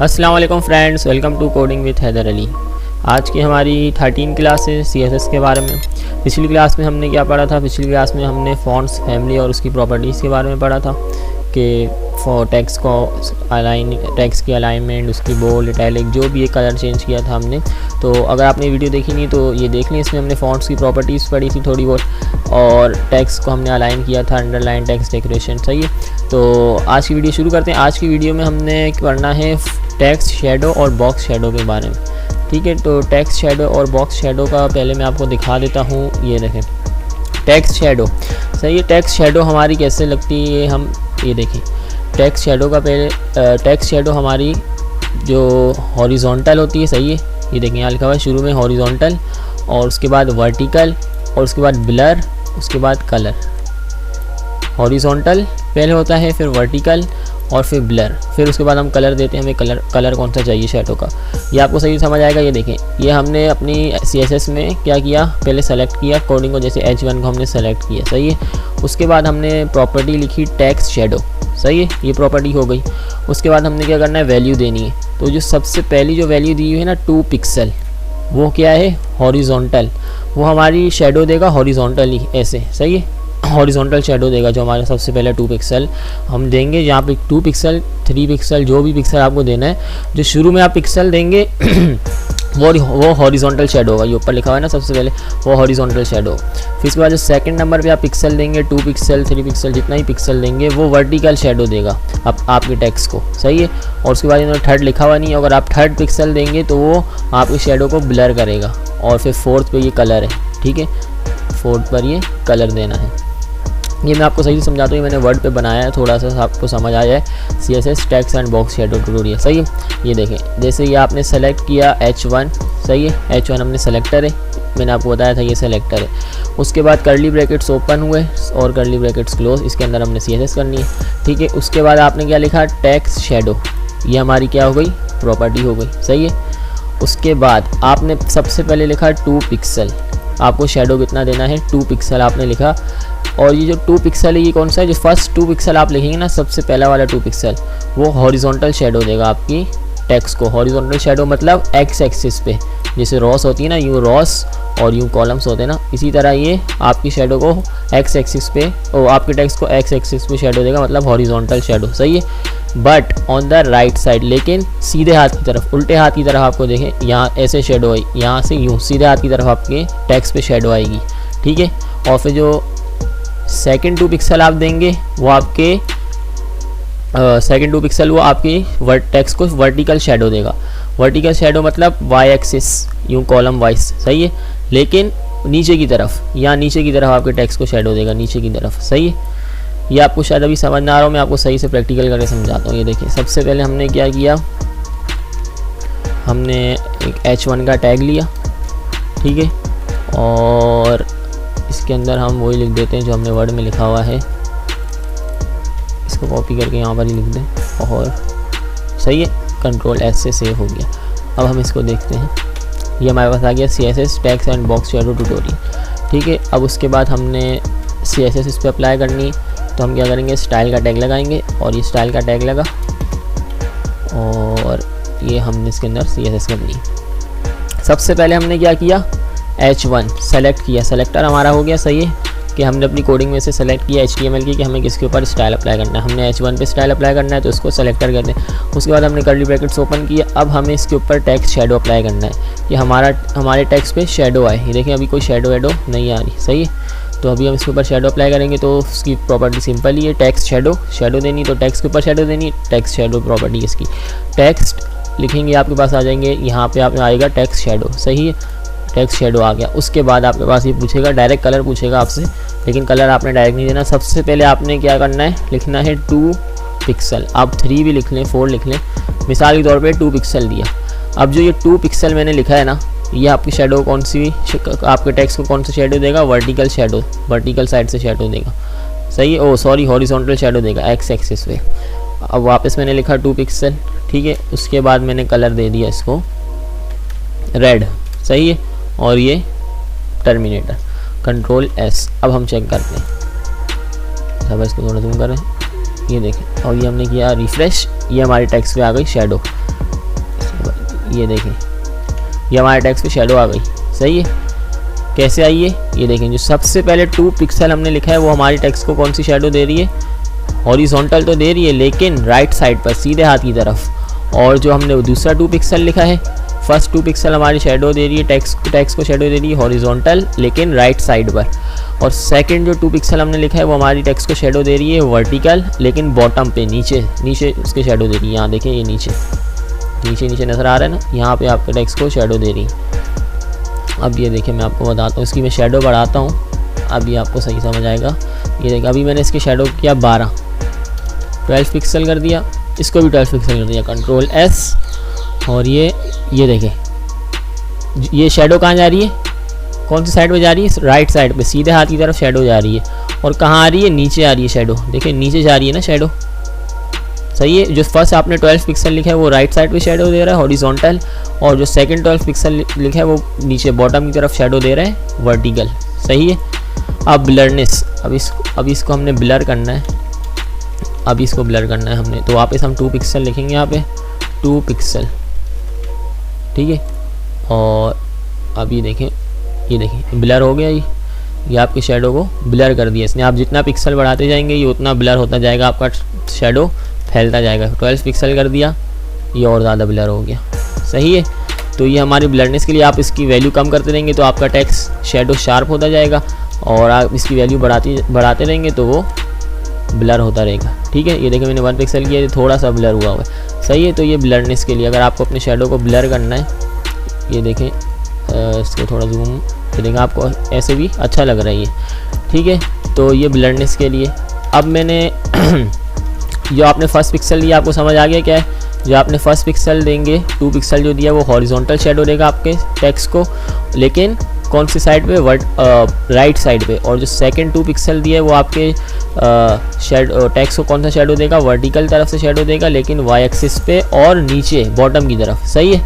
अस्सलाम वालेकुम friends, welcome to coding with Haider Ali. आज की हमारी 13 क्लास है CSS के बारे में। पिछली क्लास में हमने क्या पढ़ा था? पिछली क्लास में हमने फॉन्ट्स फैमिली और उसकी प्रॉपर्टीज़ के बारे में पढ़ा था कि टेक्स्ट को टेक्स्ट की अलाइनमेंट, उसकी बोल्ड, इटैलिक, जो भी एक कलर चेंज किया था हमने। तो अगर आपने वीडियो देखी नहीं तो ये देख लें। इसमें हमने फॉन्ट्स की प्रॉपर्टीज़ पढ़ी थी थोड़ी बहुत, और टेक्स्ट को हमने अलाइन किया था, अंडरलाइन, टेक्स्ट डेकोरेशन। सही है। तो आज की वीडियो शुरू करते हैं। आज की वीडियो में हमने पढ़ना है टेक्स्ट शेडो और बॉक्स शेडो के बारे में। ठीक है, तो टेक्स्ट शेडो और बॉक्स शेडो का पहले मैं आपको दिखा देता हूँ। ये देखें टेक्स्ट शेडो। सही है, टेक्स्ट शेडो हमारी कैसे लगती है, हम ये देखें। टेक्स्ट शेडो का पहले टेक्स्ट शेडो हमारी जो हॉरिजॉन्टल होती है। सही है, ये देखें यहाँ लिखा हुआ है शुरू में हॉरिजॉन्टल, और उसके बाद वर्टिकल, और उसके बाद ब्लर, उसके बाद कलर। हॉरिजॉन्टल पहले होता है, फिर वर्टिकल और फिर ब्लर, फिर उसके बाद हम कलर देते हैं। हमें कलर कौन सा चाहिए शेडो का, ये आपको सही समझ आएगा। ये देखें, ये हमने अपनी CSS में क्या किया, पहले सेलेक्ट किया कोडिंग को, जैसे H1 को हमने सेलेक्ट किया। सही है, उसके बाद हमने प्रॉपर्टी लिखी टेक्स्ट शेडो। सही है, ये प्रॉपर्टी हो गई। उसके बाद हमने क्या करना है, वैल्यू देनी है। तो जो सबसे पहली जो वैल्यू दी हुई है ना 2 पिक्सल, वो क्या है, हॉरिजॉन्टल। वो हमारी शेडो देगा हॉरिजॉन्टली ऐसे। सही है, हॉरिजॉन्टल शेडो देगा जो हमारे सबसे पहले 2 पिक्सल हम देंगे। यहाँ पे 2 पिक्सल, 3 पिक्सल, जो भी पिक्सल आपको देना है, जो शुरू में आप पिक्सल देंगे वो हॉरिजॉन्टल शेडो होगा। ये ऊपर लिखा हुआ है ना सबसे पहले, वो हॉरिजॉन्टल शेडो। फिर इसके बाद जो सेकंड नंबर पे आप पिक्सल देंगे, 2 पिक्सल, 3 पिक्सल, जितना ही पिक्सल देंगे वो वर्टिकल शेडो देगा आपके टेक्स्ट को। सही है, और उसके बाद इन्होंने थर्ड लिखा हुआ नहीं है, अगर आप थर्ड पिक्सल देंगे तो वो आपके शेडो को ब्लर करेगा। और फिर फोर्थ पे ये कलर है। ठीक है, फोर्थ पर ये कलर देना है। ये मैं आपको सही से समझाता हूँ, मैंने वर्ड पे बनाया है, थोड़ा सा आपको समझ आ जाए। CSS text and box shadow tutorial. सही है, ये देखें, जैसे ये आपने सेलेक्ट किया H1। सही है, H1 हमने सेलेक्टर है, मैंने आपको बताया था ये सेलेक्टर है। उसके बाद करली ब्रैकेट्स ओपन हुए और करली ब्रैकेट्स क्लोज, इसके अंदर हमने CSS करनी है। ठीक है, उसके बाद आपने क्या लिखा, टेक्स्ट शेडो। ये हमारी क्या हो गई, प्रॉपर्टी हो गई। सही है, उसके बाद आपने सबसे पहले लिखा 2 पिक्सल। आपको शेडो कितना देना है, 2 पिक्सल आपने लिखा। और ये जो 2 पिक्सल है, ये कौन सा है, जो फर्स्ट 2 पिक्सल आप लिखेंगे ना, सबसे पहला वाला 2 पिक्सल, वो हॉरिजॉन्टल शेडो देगा आपकी टेक्स्ट को। हॉरिजॉन्टल शेडो मतलब एक्स एक्सिस पे, जैसे रॉस होती है ना, यूँ रॉस और यूँ कॉलम्स होते हैं ना, इसी तरह ये आपकी शेडो को एक्स एक्सिस पे, और आपके टेक्स्ट को एक्स एक्सिस पे शेडो देगा, मतलब हॉरिजॉन्टल शेडो। सही है, but on the right side, लेकिन सीधे हाथ की तरफ, उल्टे हाथ की तरफ आपको देखें, यहाँ ऐसे शेडो आई, यहाँ से यूँ सीधे हाथ की तरफ आपके टेक्स्ट पे शेडो आएगी। ठीक है, और फिर जो सेकंड 2 पिक्सल आप देंगे वो आपके सेकंड 2 पिक्सल वो आपकी टेक्स्ट को वर्टिकल शेडो देगा। वर्टिकल शेडो मतलब वाई एक्सिस, यूँ कॉलम वाइज। सही है, लेकिन नीचे की तरफ, यहाँ नीचे की तरफ आपके टेक्स्ट को शेडो देगा, नीचे की तरफ। सही है, ये आपको शायद अभी समझ ना आ रहा हो, मैं आपको सही से प्रैक्टिकल करके समझाता हूँ। ये देखिए, सबसे पहले हमने क्या किया, हमने एक H1 का टैग लिया। ठीक है, और इसके अंदर हम वही लिख देते हैं जो हमने वर्ड में लिखा हुआ है, इसको कॉपी करके यहाँ पर ही लिख दें। और सही है, कंट्रोल S से सेव हो गया। अब हम इसको देखते हैं, ये हमारे पास आ गया CSS text and box shadow tutorial. ठीक है, अब उसके बाद हमने CSS इस पर अप्लाई करनी, तो हम क्या करेंगे, स्टाइल का टैग लगाएंगे, और ये स्टाइल का टैग लगा, और ये हमने इसके अंदर CSS करनी। सबसे पहले हमने क्या किया, H1 सेलेक्ट किया, सेलेक्टर हमारा हो गया। सही है, कि हमने अपनी कोडिंग में से सेलेक्ट किया HTML की कि हमें किसके ऊपर स्टाइल अप्लाई करना है। हमने H1 पे स्टाइल अप्लाई करना है, तो इसको सेलेक्टर करते हैं। उसके बाद हमने कर्ली ब्रैकेट्स ओपन किया। अब हमें इसके ऊपर टेक्स्ट शेडो अप्लाई करना है कि हमारे टेक्स्ट पे शेडो आए। ये देखें, अभी कोई शेडो वेडो नहीं आ रही। सही है, तो अभी हम इसके ऊपर शेडो अप्लाई करेंगे, तो उसकी प्रॉपर्टी सिंपल ही है, टेक्स्ट शेडो देनी, तो टेक्स्ट के ऊपर शेडो देनी, टेक्स्ट शेडो प्रॉपर्टी इसकी। टेक्स्ट लिखेंगे, आपके पास आ जाएंगे, यहाँ पे आपने आएगा टेक्स्ट शेडो। सही है, टेक्स्ट शेडो आ गया। उसके बाद आपके पास ये पूछेगा, डायरेक्ट कलर पूछेगा आपसे, लेकिन कलर आपने डायरेक्ट नहीं देना। सबसे पहले आपने क्या करना है, लिखना है 2 पिक्सल। आप 3 भी लिख लें, 4 लिख लें, मिसाल के तौर पे 2 पिक्सल दिया। अब जो ये 2 पिक्सल मैंने लिखा है ना, ये आपकी शेडो कौन सी, आपके टेक्स्ट को कौन सा शेडो देगा, वर्टिकल शेडो, वर्टिकल साइड से शेडो देगा। सही है, सॉरी हॉरिजॉन्टल शेडो देगा, एक्स एक्सिस पे। अब वापस मैंने लिखा 2 पिक्सल। ठीक है, उसके बाद मैंने कलर दे दिया इसको रेड। सही है, और ये टर्मिनेटर, कंट्रोल S। अब हम चेक करते हैं, अब इसको थोड़ा जूम करें, ये देखें, और ये हमने किया रिफ्रेश, ये हमारे टेक्स्ट पे आ गई शेडो। ये देखें, ये हमारे टेक्स्ट पे शेडो आ गई। सही है, कैसे आई है ये देखें। जो सबसे पहले 2 पिक्सल हमने लिखा है वो हमारी टेक्स्ट को कौन सी शेडो दे रही है, हॉरिजॉन्टल तो दे रही है लेकिन राइट साइड पर, सीधे हाथ की तरफ। और जो हमने दूसरा 2 पिक्सल लिखा है, फर्स्ट 2 पिक्सल हमारी शेडो दे रही है, टेक्स्ट को शेडो दे रही है हॉरिजॉन्टल लेकिन राइट साइड पर। और सेकंड जो 2 पिक्सल हमने लिखा है वो हमारी टेक्स्ट को शेडो दे रही है वर्टिकल लेकिन बॉटम पे, नीचे उसके शेडो दे रही है। यहाँ देखें, ये नीचे नज़र आ रहा है ना, यहाँ पे आपके टेक्स्ट को शेडो दे रही है। अब ये देखिए, मैं आपको बताता हूँ, इसकी मैं शेडो बढ़ाता हूँ, अभी आपको सही समझ आएगा। ये देखिए, अभी मैंने इसकी शेडो किया 12 पिक्सल कर दिया, इसको भी 12 पिक्सल कर दिया, कंट्रोल S। और ये देखें, ये शेडो कहाँ जा रही है, कौन सी साइड पे जा रही है, राइट साइड पे, सीधे हाथ की तरफ शेडो जा रही है। और कहाँ आ रही है, नीचे आ रही है शेडो। देखिए नीचे जा रही है ना शेडो। सही है, जो फर्स्ट आपने 12 पिक्सल लिखा है वो राइट साइड पे शेडो दे रहा है हॉरिजॉन्टल, और जो सेकंड 12 पिक्सल लिखा है वो नीचे बॉटम की तरफ शेडो दे रहा है वर्टिकल। सही है। अब ब्लरनेस, अब इसको हमने ब्लर करना है, अब इसको ब्लर करना है हमने, तो वापस हम 2 पिक्सल लिखेंगे यहाँ पे, 2 पिक्सल, ठीक है। और अब ये देखें, ब्लर हो गया, ये आपकी शेडो को ब्लर कर दिया इसने। आप जितना पिक्सल बढ़ाते जाएंगे ये उतना ब्लर होता जाएगा, आपका शेडो फैलता जाएगा। 12 पिक्सल कर दिया, ये और ज़्यादा ब्लर हो गया। सही है, तो ये हमारी ब्लरनेस के लिए आप इसकी वैल्यू कम करते रहेंगे तो आपका टेक्स्ट शेडो शार्प होता जाएगा, और आप इसकी वैल्यू बढ़ाते रहेंगे तो वो ब्लर होता रहेगा। ठीक है, ये देखिए मैंने 1 पिक्सल किया, ये थोड़ा सा ब्लर हुआ है। सही है, तो ये ब्लरनेस के लिए अगर आपको अपने शेडो को ब्लर करना है, ये देखें, इसको थोड़ा जूम, ये देखें आपको ऐसे भी अच्छा लग रहा है ये। ठीक है, तो ये ब्लरनेस के लिए। अब मैंने जो आपने फर्स्ट पिक्सल लिया, आपको समझ आ गया क्या है। जो आपने फर्स्ट पिक्सल देंगे, 2 पिक्सल जो दिया वो हॉरिजॉन्टल शेडो देगा आपके टेक्स्ट को, लेकिन कौन सी साइड पे, राइट साइड पे। और जो सेकंड 2 पिक्सल दिया है वो आपके टेक्स्ट को कौन सा शेडो देगा, वर्टिकल तरफ से शेडो देगा लेकिन वाई एक्सिस पे और नीचे बॉटम की तरफ। सही है।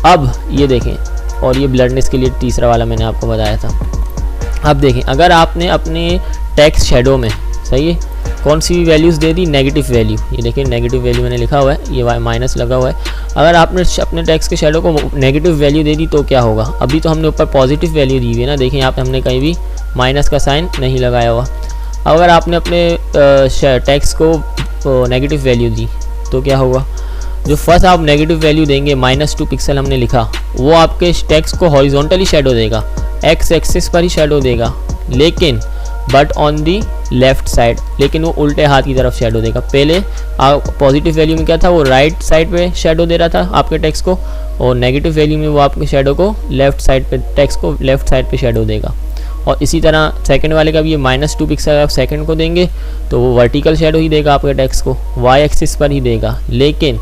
अब ये देखें, और ये ब्लरनेस के लिए तीसरा वाला मैंने आपको बताया था। अब देखें, अगर आपने अपने टेक्स्ट शेडो में, सही है, कौन सी वैल्यूज़ दे दी, नेगेटिव वैल्यू, ये देखिए नेगेटिव वैल्यू मैंने लिखा हुआ है, ये माइनस लगा हुआ है। अगर आपने अपने टेक्स्ट के शेडो को नेगेटिव वैल्यू दे दी तो क्या होगा। अभी तो हमने ऊपर पॉजिटिव वैल्यू दी हुई है ना, देखें यहाँ पे हमने कहीं भी माइनस का साइन नहीं लगाया हुआ। अगर आपने अपने टेक्स्ट को नेगेटिव वैल्यू दी तो क्या होगा। जो फर्स्ट आप नेगेटिव वैल्यू देंगे, -2 पिक्सल हमने लिखा, वो आपके टेक्स्ट को हॉरिजॉन्टली शेडो देगा, एक्स एक्सिस पर ही शेडो देगा, लेकिन but on the left side, लेकिन वो उल्टे हाथ की तरफ शेडो देगा। पहले पॉजिटिव वैल्यू में क्या था, वो राइट साइड पे शेडो दे रहा था आपके टेक्स्ट को, और नेगेटिव वैल्यू में वो आपके शेडो को लेफ्ट साइड पे, टेक्स्ट को लेफ्ट साइड पे शेडो देगा। और इसी तरह सेकंड वाले का भी ये -2 पिक्सल आप सेकंड को देंगे तो वो वर्टिकल शेडो ही देगा आपके टेक्स्ट को, वाई एक्सिस पर ही देगा, लेकिन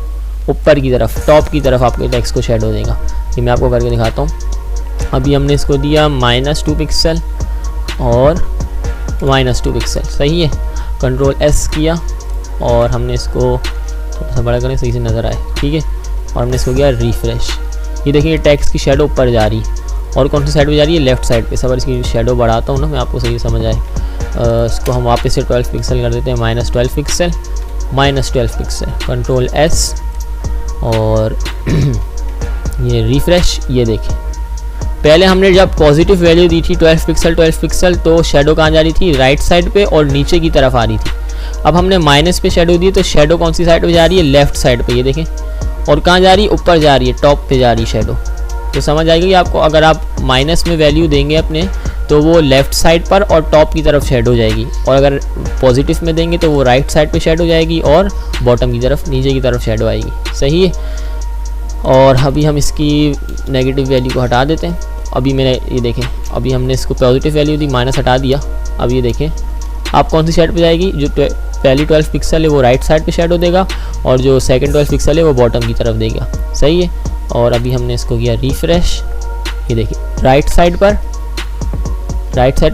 ऊपर की तरफ, टॉप की तरफ आपके टेक्स्ट को शेडो देगा। ये मैं आपको करके दिखाता हूँ। अभी हमने इसको दिया -2 पिक्सल और -2 पिक्सल। सही है, कंट्रोल S किया और हमने इसको थोड़ा सा बड़ा करें सही से नज़र आए। ठीक है, और हमने इसको किया रिफ्रेश। ये देखिए टेक्स्ट की शेडो ऊपर जा रही है, और कौन सी साइड पे जा रही है, लेफ्ट साइड पे। सब इसकी शेडो बढ़ाता हूँ ना मैं, आपको सही समझ आए। इसको हम वापस से 12 पिक्सल कर देते हैं, -12 पिक्सल, -12 पिक्सल, कंट्रोल S और ये रिफ्रेश। ये देखें, पहले हमने जब पॉजिटिव वैल्यू दी थी 12 पिक्सल तो शेडो कहाँ जा रही थी, राइट साइड पे और नीचे की तरफ आ रही थी। अब हमने माइनस पे शेडो दी तो शेडो कौन सी साइड पे जा रही है, लेफ्ट साइड पे। ये देखें, और कहाँ जा रही है, ऊपर जा रही है, टॉप पे जा रही है शेडो। तो समझ आएगी आपको, अगर आप माइनस में वैल्यू देंगे अपने तो वो लेफ्ट साइड पर और टॉप की तरफ शेडो जाएगी, और अगर पॉजिटिव में देंगे तो वो राइट साइड पे शेडो जाएगी और बॉटम की तरफ, नीचे की तरफ शेडो आएगी। सही है। और अभी हम इसकी नेगेटिव वैल्यू को हटा देते हैं। अभी मैंने ये देखें, अभी हमने इसको पॉजिटिव वैल्यू दी, माइनस हटा दिया। अब ये देखें, आप कौन सी साइड पे जाएगी, जो पहली 12 पिक्सल है वो राइट साइड पे शेडो देगा, और जो सेकंड 12 पिक्सल है वो बॉटम की तरफ देगा। सही है। और अभी हमने इसको किया रिफ्रेश। ये देखिए, राइट साइड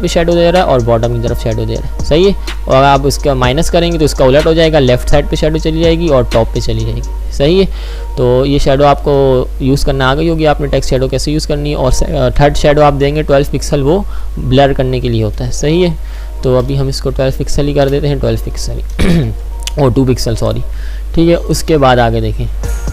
पे शेडो दे रहा है और बॉटम की तरफ शेडो दे रहा है। सही है। और आप इसका माइनस करेंगे तो इसका उलट हो जाएगा, लेफ्ट साइड पे शेडो चली जाएगी और टॉप पे चली जाएगी। सही है। तो ये शेडो आपको यूज़ करना आ गई होगी, आपने टेक्स्ट शेडो कैसे यूज़ करनी है। और थर्ड शेडो आप देंगे 12 पिक्सल, वो ब्लर करने के लिए होता है। सही है। तो अभी हम इसको 12 पिक्सल ही कर देते हैं, 12 पिक्सल और 2 पिक्सल सॉरी। ठीक है, उसके बाद आगे देखें,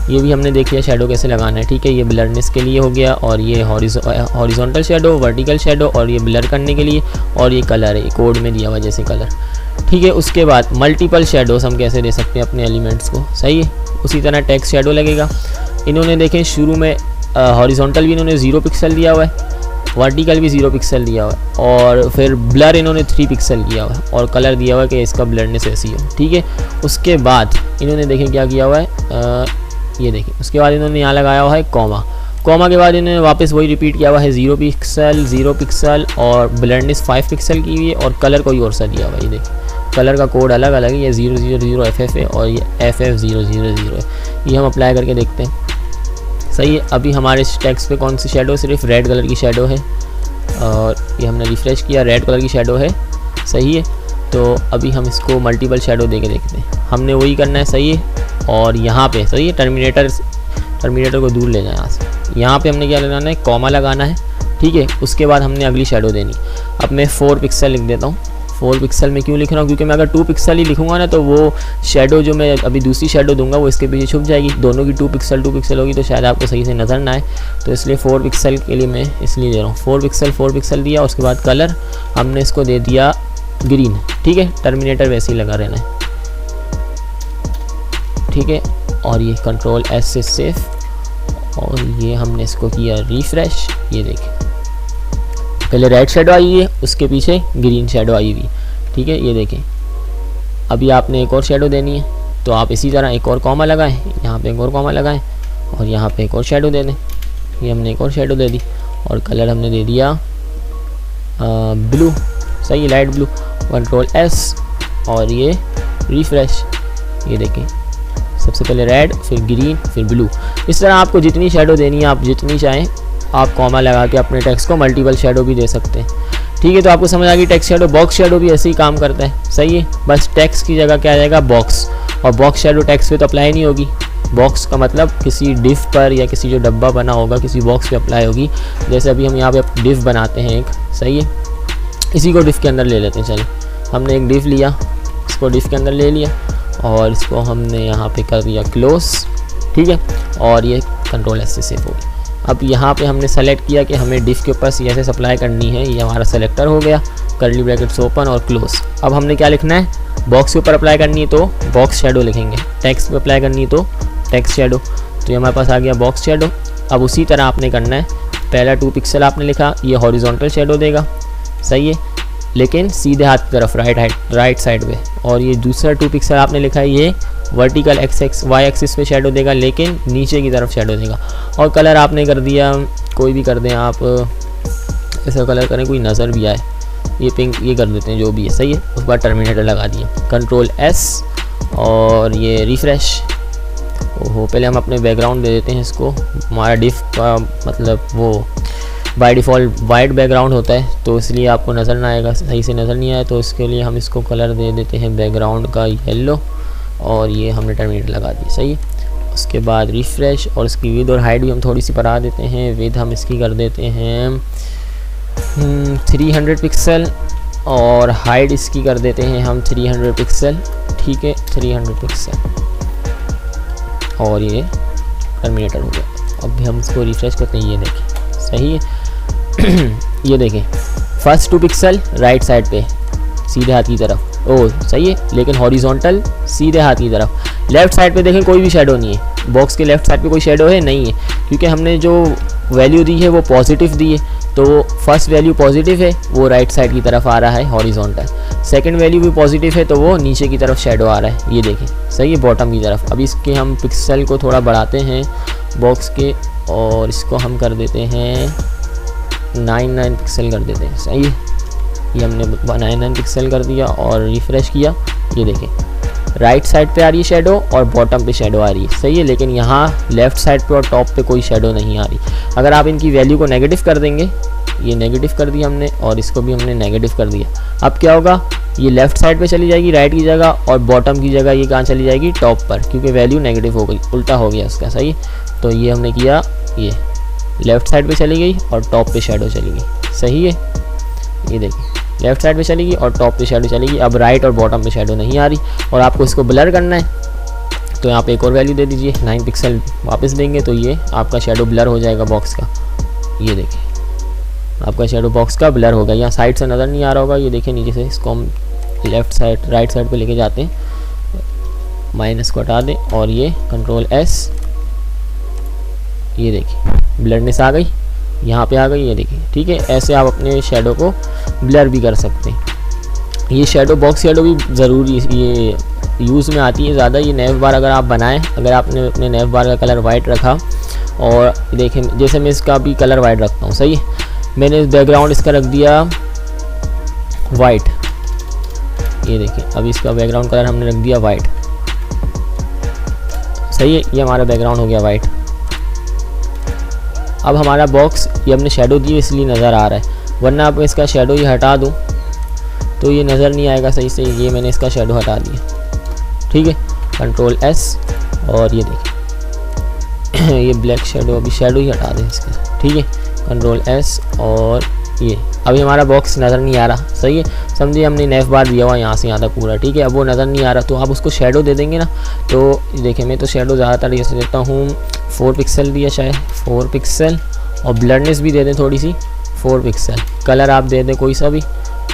ये भी हमने देख लिया शेडो कैसे लगाना है, ठीक है। ये ब्लरनेस के लिए हो गया, और ये हॉरिजॉन्टल शेडो, वर्टिकल शेडो, और ये ब्लर करने के लिए, और ये कलर है, कोड में दिया हुआ जैसे कलर, ठीक है। उसके बाद मल्टीपल शेडोज हम कैसे दे सकते हैं अपने एलिमेंट्स को, सही है। उसी तरह टेक्स्ट शेडो लगेगा। इन्होंने देखें शुरू में हॉरिजॉन्टल भी इन्होंने 0 पिक्सल दिया हुआ है, वर्टिकल भी 0 पिक्सल दिया हुआ है, और फिर ब्लर इन्होंने 3 पिक्सल किया हुआ है, और कलर दिया हुआ है कि इसका ब्लरनेस ऐसी हो, ठीक है। उसके बाद इन्होंने देखें क्या किया हुआ है, ये देखें। उसके बाद इन्होंने यहाँ लगाया हुआ है कॉमा। कॉमा के बाद इन्होंने वापस वही रिपीट किया हुआ है, 0 पिक्सल और ब्लरनेस 5 पिक्सल की हुई है, और कलर कोई और सा दिया हुआ है। ये देखिए कलर का कोड अलग अलग है, ये 000 FF है, और ये FF000 है। ये हम अप्लाई करके देखते हैं, सही है। अभी हमारे टेक्स्ट पे कौन सी शेडो, सिर्फ रेड कलर की शेडो है, और ये हमने रिफ्रेश किया, रेड कलर की शेडो है, सही है। तो अभी हम इसको मल्टीपल शेडो दे के देखते हैं। हमने वही करना है, सही है। और यहाँ पे सही है, टर्मिनेटर को दूर ले जाए यहाँ से। यहाँ पे हमने क्या लगाना है, कॉमा लगाना है, ठीक है। उसके बाद हमने अगली शेडो देनी। अब मैं 4 पिक्सल लिख देता हूँ। 4 पिक्सल में क्यों लिख रहा हूँ, क्योंकि मैं अगर 2 पिक्सल ही लिखूँगा ना तो वो शेडो जो मैं अभी दूसरी शेडो दूंगा वो इसके पीछे छुप जाएगी। दोनों की 2 पिक्सल होगी तो शायद आपको सही से नज़र ना आए, तो इसलिए 4 पिक्सल के लिए मैं इसलिए दे रहा हूँ। 4 पिक्सल दिया। उसके बाद कलर हमने इसको दे दिया ग्रीन, ठीक है। टर्मिनेटर वैसे ही लगा रहना है, ठीक है। और ये कंट्रोल S से सेव, और ये हमने इसको किया रिफ्रेश। ये देखें पहले रेड शेडो आई है, उसके पीछे ग्रीन शेडो आई हुई, ठीक है। ये देखें अभी आपने एक और शेडो देनी है, तो आप इसी तरह एक और कॉमा लगाएं, यहाँ पे एक और कॉमा लगाएं, और यहाँ पे एक और शेडो दे दें। ये हमने एक और शेडो दे दी, और कलर हमने दे दिया ब्लू, सही, लाइट ब्लू। कंट्रोल S और ये रिफ्रेश। ये देखें सबसे पहले रेड, फिर ग्रीन, फिर ब्लू। इस तरह आपको जितनी शेडो देनी है, आप जितनी चाहें आप कॉमा लगा के अपने टेक्स्ट को मल्टीपल शेडो भी दे सकते हैं, ठीक है। तो आपको समझ आ गई टेक्स्ट शेडो। बॉक्स शेडो भी ऐसे ही काम करता है, सही है। बस टेक्स्ट की जगह क्या आ जाएगा, बॉक्स, और बॉक्स शेडो टेक्स्ट पे तो अप्लाई नहीं होगी। बॉक्स का मतलब किसी डिव पर या किसी जो डब्बा बना होगा किसी बॉक्स पे अप्लाई होगी। जैसे अभी हम यहाँ पे डिव बनाते हैं एक, सही है। इसी को डिव के अंदर ले लेते हैं। चलिए हमने एक डिव लिया, इसको डिव के अंदर ले लिया, और इसको हमने यहाँ पे कर दिया क्लोज, ठीक है। और ये कंट्रोल S से सेव हो गया। अब यहाँ पे हमने सेलेक्ट किया कि हमें डिव के ऊपर CSS अप्लाई करनी है, ये हमारा सेलेक्टर हो गया, कर्ली ब्रैकेट्स ओपन और क्लोज। अब हमने क्या लिखना है, बॉक्स के ऊपर अप्लाई करनी है तो बॉक्स शेडो लिखेंगे, टेक्स्ट पे अप्लाई करनी है तो टेक्स्ट शेडो। तो ये हमारे पास आ गया बॉक्स शेडो। अब उसी तरह आपने करना है, पहला 2 पिक्सल आपने लिखा, ये हॉरिजॉन्टल शेडो देगा, सही है, लेकिन सीधे हाथ की तरफ राइट साइड पे। और ये दूसरा 2 पिक्सल आपने लिखा है, ये वर्टिकल Y एक्सिस पे शेडो देगा, लेकिन नीचे की तरफ शेडो देगा। और कलर आपने कर दिया, कोई भी कर दें आप, ऐसा कलर करें कोई नज़र भी आए, ये पिंक ये कर देते हैं जो भी है, सही है। उसके बाद टर्मिनेटर लगा दिया, कंट्रोल S और ये रिफ्रेश। ओहो पहले हम अपने बैकग्राउंड दे देते हैं इसको। हमारा डिफ का मतलब वो बाय डिफ़ॉल्ट वाइट बैकग्राउंड होता है, तो इसलिए आपको नज़र ना आएगा, सही से नज़र नहीं आया, तो इसके लिए हम इसको कलर दे देते हैं बैकग्राउंड का येलो, और ये हमने टर्मिनेटर लगा दी, सही है। उसके बाद रिफ्रेश, और इसकी विद और हाइट भी हम थोड़ी सी बढ़ा देते हैं। विद हम इसकी कर देते हैं 300 पिक्सल, और हाइट इसकी कर देते हैं हम 300 पिक्सल, ठीक है, 300 पिक्सल। और ये टर्मिनेटर हो गया। अब भी हम इसको रिफ्रेश करते हैं, ये देखें सही है। ये देखें फर्स्ट 2 पिक्सल राइट साइड पे सीधे हाथ की तरफ, ओ सही है, लेकिन हॉरिजॉन्टल सीधे हाथ की तरफ। लेफ़्ट साइड पे देखें कोई भी शेडो नहीं है, बॉक्स के लेफ़्ट साइड पे कोई शेडो है नहीं है, क्योंकि हमने जो वैल्यू दी है वो पॉजिटिव दी है, तो फर्स्ट वैल्यू पॉजिटिव है, वो राइट साइड की तरफ आ रहा है हॉरिजॉन्टल। सेकंड वैल्यू भी पॉजिटिव है, तो वो नीचे की तरफ शेडो आ रहा है, ये देखें सही है, बॉटम की तरफ। अब इसके हम पिक्सल को थोड़ा बढ़ाते हैं बॉक्स के, और इसको हम कर देते हैं 9 पिक्सल कर देते हैं, सही है। ये हमने 9 पिक्सल कर दिया और रिफ्रेश किया, ये देखें राइट साइड पे आ रही है शेडो और बॉटम पे शेडो आ रही है, सही है, लेकिन यहाँ लेफ़्ट साइड पे और टॉप पे कोई शेडो नहीं आ रही। अगर आप इनकी वैल्यू को नेगेटिव कर देंगे, ये नेगेटिव कर दिया हमने, और इसको भी हमने नेगेटिव कर दिया, अब क्या होगा, ये लेफ़्ट साइड पे चली जाएगी राइट की जगह, और बॉटम की जगह ये कहाँ चली जाएगी, टॉप पर, क्योंकि वैल्यू नेगेटिव हो गई, उल्टा हो गया उसका, सही। तो ये हमने किया, ये लेफ़्ट साइड पे चली गई और टॉप पे शेडो चली गई, सही है। ये देखिए लेफ़्ट साइड पे चलेगी और टॉप पे शेडो चलेगी। अब राइट और बॉटम पे शेडो नहीं आ रही, और आपको इसको ब्लर करना है, तो यहाँ पे एक और वैल्यू दे दीजिए, 9 पिक्सल वापस देंगे तो ये आपका शेडो ब्लर हो जाएगा बॉक्स का। ये देखिए आपका शेडो बॉक्स का ब्लर हो गया। यहाँ साइड से नज़र नहीं आ रहा होगा, ये देखिए नीचे से इसको हम लेफ़्ट साइड राइट साइड पे लेके जाते हैं, माइनस को हटा दें और ये कंट्रोल S, ये देखिए ब्लरनेस आ गई, यहाँ पे आ गई, ये देखिए। ठीक है, ऐसे आप अपने शेडो को ब्लर भी कर सकते हैं। ये शेडो बॉक्स शेडो भी ज़रूरी ये यूज़ में आती है ज़्यादा। ये नेव बार अगर आप बनाएं, अगर आपने अपने नेव बार का कलर वाइट रखा और देखें जैसे मैं इसका भी कलर वाइट रखता हूँ, सही है, मैंने बैकग्राउंड इसका रख दिया वाइट, ये देखिए अभी इसका बैकग्राउंड कलर हमने रख दिया वाइट, सही है, ये हमारा बैकग्राउंड हो गया वाइट। अब हमारा बॉक्स ये हमने शेडो दी इसलिए नज़र आ रहा है, वरना आप इसका शेडो ये हटा दूँ तो ये नज़र नहीं आएगा सही से। ये मैंने इसका शेडो हटा दिया, ठीक है, कंट्रोल S और ये देखिए ये ब्लैक शेडो, अभी शेडो ही हटा दें इसका, ठीक है, कंट्रोल S और ये अभी हमारा बॉक्स नज़र नहीं आ रहा, सही है। समझिए हमने नेफ बार दिया हुआ यहाँ से यहाँ तक पूरा, ठीक है, अब वो नज़र नहीं आ रहा तो आप उसको शेडो दे देंगे ना। तो देखिए मैं तो शेडो ज़्यादातर जैसे देता हूँ 4 पिक्सल दिया, शायद 4 पिक्सल, और ब्लरनेस भी दे दें थोड़ी सी 4 पिक्सल। कलर आप दे दें कोई सा भी,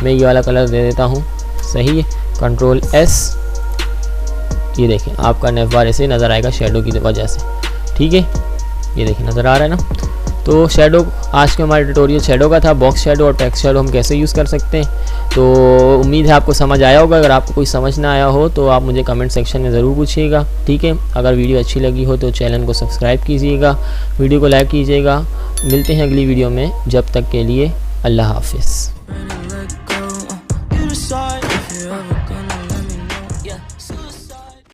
मैं ये वाला कलर दे देता हूँ, सही है, कंट्रोल S। ये देखें आपका नेफ बार ऐसे नज़र आएगा शेडो की वजह से, ठीक है, ये देखिए नज़र आ रहा है ना। तो शेडो, आज का हमारा ट्यूटोरियल शेडो का था, बॉक्स शेडो और टेक्स्ट शेडो हम कैसे यूज़ कर सकते हैं। तो उम्मीद है आपको समझ आया होगा। अगर आपको कोई समझ ना आया हो तो आप मुझे कमेंट सेक्शन में ज़रूर पूछिएगा, ठीक है। अगर वीडियो अच्छी लगी हो तो चैनल को सब्सक्राइब कीजिएगा, वीडियो को लाइक कीजिएगा। मिलते हैं अगली वीडियो में, जब तक के लिए अल्लाह हाफिज़।